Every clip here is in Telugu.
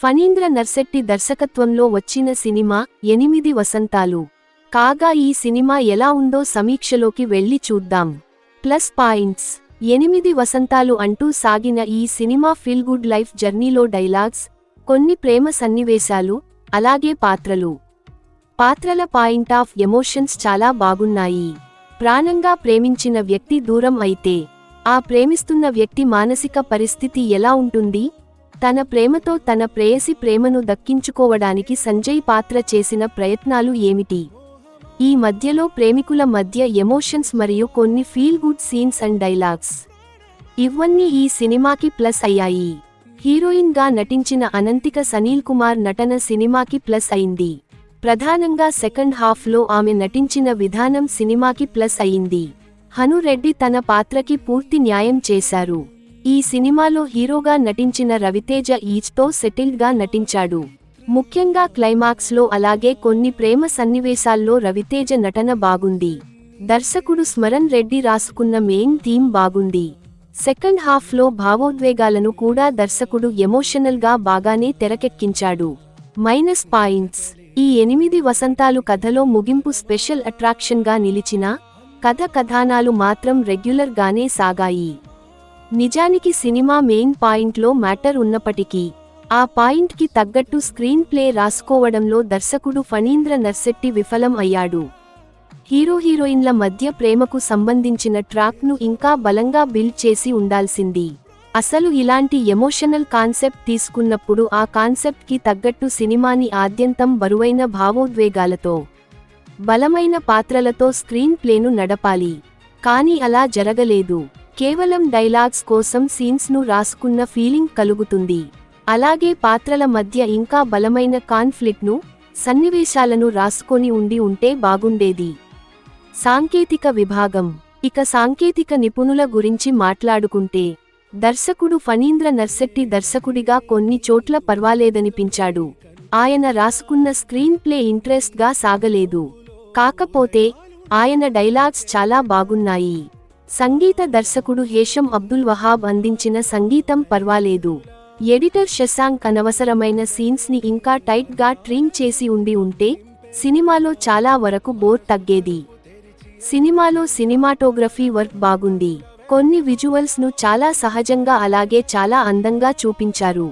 ఫణీంద్ర నర్శెట్టి దర్శకత్వంలో వచ్చిన సినిమా 8 వసంతాలు. కాగా ఈ సినిమా ఎలా ఉందో సమీక్షలోకి వెళ్లి చూద్దాం. Plus points. 8 వసంతాలు అంటూ సాగిన ఈ సినిమా ఫీల్ గుడ్ లైఫ్ జర్నీలో డైలాగ్స్, కొన్ని ప్రేమ సన్నివేశాలు, అలాగే పాత్రల పాయింట్ ఆఫ్ ఎమోషన్స్ చాలా బాగున్నాయి. ప్రాణంగా ప్రేమించిన వ్యక్తి దూరం అయితే ఆ ప్రేమిస్తున్న వ్యక్తి మానసిక పరిస్థితి ఎలా ఉంటుంది? తన ప్రేమతో తన ప్రేయసి ప్రేమను దక్కించుకోవడానికి సంజయ్ పాత్ర చేసిన ప్రయత్నాలు ఏమిటి? ఈ మధ్యలో ప్రేమికుల మధ్య ఎమోషన్స్ మరియు కొన్ని feel good scenes and dialogues, ఇవన్నీ ఈ సినిమాకి ప్లస్ అయ్యాయి. హీరోయిన్ గా నటించిన అనంతిక సనీల్ కుమార్ నటన సినిమాకి ప్లస్ అయింది. ప్రధానంగా సెకండ్ హాఫ్ లో ఆమె నటించిన విధానం సినిమాకి ప్లస్ అయింది. హను రెడ్డి తన పాత్రకి పూర్తి న్యాయం చేశారు. ఈ సినిమాలో హీరోగా నటించిన రవితేజ ఈచ్తో సెటిల్డ్ గా నటించాడు. ముఖ్యంగా క్లైమాక్స్ లో అలాగే కొన్ని ప్రేమ సన్నివేశాల్లో రవితేజ నటన బాగుంది. దర్శకుడు స్మరణ్ రెడ్డి రాసుకున్న మెయిన్ థీమ్ బాగుంది. సెకండ్ హాఫ్ లో భావోద్వేగాలను కూడా దర్శకుడు ఎమోషనల్ గా బాగానే తెరకెక్కించాడు. Minus points. ఈ 8 వసంతాలు కథలో ముగింపు స్పెషల్ అట్రాక్షన్ గా నిలిచినా కథానాలు మాత్రం రెగ్యులర్ గానే సాగాయి. నిజానికి సినిమా మెయిన్ పాయింట్లో మ్యాటర్ ఉన్నప్పటికీ ఆ పాయింట్ కి తగ్గట్టు స్క్రీన్ ప్లే రాసుకోవడంలో దర్శకుడు ఫణీంద్ర నర్శెట్టి విఫలం అయ్యాడు. హీరోయిన్ల మధ్య ప్రేమకు సంబంధించిన ట్రాక్ ను ఇంకా బలంగా బిల్డ్ చేసి ఉండాల్సింది. అసలు ఇలాంటి ఎమోషనల్ కాన్సెప్ట్ తీసుకున్నప్పుడు ఆ కాన్సెప్ట్ కి తగ్గట్టు సినిమాని ఆద్యంతం బరువైన భావోద్వేగాలతో, బలమైన పాత్రలతో స్క్రీన్ ప్లేను నడపాలి. కానీ అలా జరగలేదు. కేవలం డైలాగ్స్ కోసం సీన్స్ ను రాసుకున్న ఫీలింగ్ కలుగుతుంది. అలాగే పాత్రల మధ్య ఇంకా బలమైన కాన్ఫ్లిక్ట్ ను, సన్నివేశాలను రాసుకొని ఉంటే బాగుండేది. సాంకేతిక విభాగం. ఇక సాంకేతిక నిపుణుల గురించి మాట్లాడుకుంటే దర్శకుడు ఫణీంద్ర నర్శెట్టి దర్శకుడిగా కొన్ని చోట్ల పర్వాలేదనిపించాడు. ఆయన రాసుకున్న స్క్రీన్ ప్లే ఇంట్రెస్ట్ గా సాగలేదు. కాకపోతే ఆయన డైలాగ్స్ చాలా బాగున్నాయి. సంగీత దర్శకుడు హేషం అబ్దుల్ వహాబ్ అందించిన సంగీతం పర్వాలేదు. ఎడిటర్ శశాంక్ అనవసరమైన సీన్స్ ని ఇంకా టైట్ గా ట్రిమ్ చేసి ఉంటే సినిమాలో చాలా వరకు బోర్ తగ్గేది. సినిమాలో సినిమాటోగ్రఫీ వర్క్ బాగుంది. కొన్ని విజువల్స్ ను చాలా సహజంగా అలాగే చాలా అందంగా చూపించారు.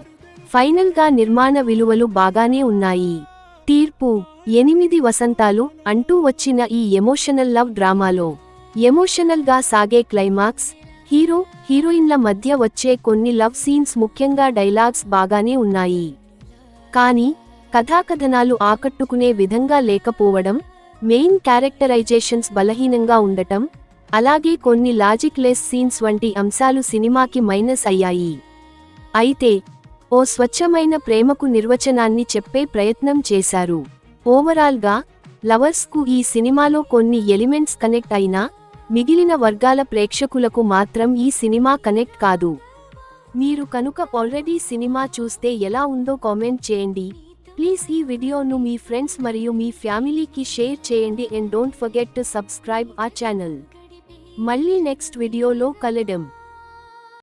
ఫైనల్ గా నిర్మాణ విలువలు బాగానే ఉన్నాయి. తీర్పు. 8 వసంతాలు అంటూ వచ్చిన ఈ ఎమోషనల్ లవ్ డ్రామాలో ఎమోషనల్ గా సాగే క్లైమాక్స్, హీరోయిన్ల మధ్య వచ్చే కొన్ని లవ్ సీన్స్, ముఖ్యంగా డైలాగ్స్ బాగానే ఉన్నాయి. కానీ కథాకథనాలు ఆకట్టుకునే విధంగా లేకపోవడం, మెయిన్ క్యారెక్టరైజేషన్స్ బలహీనంగా ఉండటం, అలాగే కొన్ని లాజిక్ లెస్ సీన్స్ వంటి అంశాలు సినిమాకి మైనస్ అయ్యాయి. అయితే ఓ స్వచ్ఛమైన ప్రేమకు నిర్వచనాన్ని చెప్పే ప్రయత్నం చేశారు. ఓవరాల్ గా లవర్స్ కు ఈ సినిమాలో కొన్ని ఎలిమెంట్స్ కనెక్ట్ అయినా మిగిలిన వర్గాల ప్రేక్షకులకు మాత్రం ఈ సినిమా కనెక్ట్ కాదు. మీరు కనుక ఆల్రెడీ సినిమా చూస్తే ఎలా ఉందో కామెంట్ చేయండి. ప్లీజ్ ఈ వీడియోను మీ ఫ్రెండ్స్ మరియు మీ ఫ్యామిలీకి షేర్ చేయండి and don't forget to subscribe our channel. మళ్ళీ నెక్స్ట్ వీడియోలో కలుద్దాం.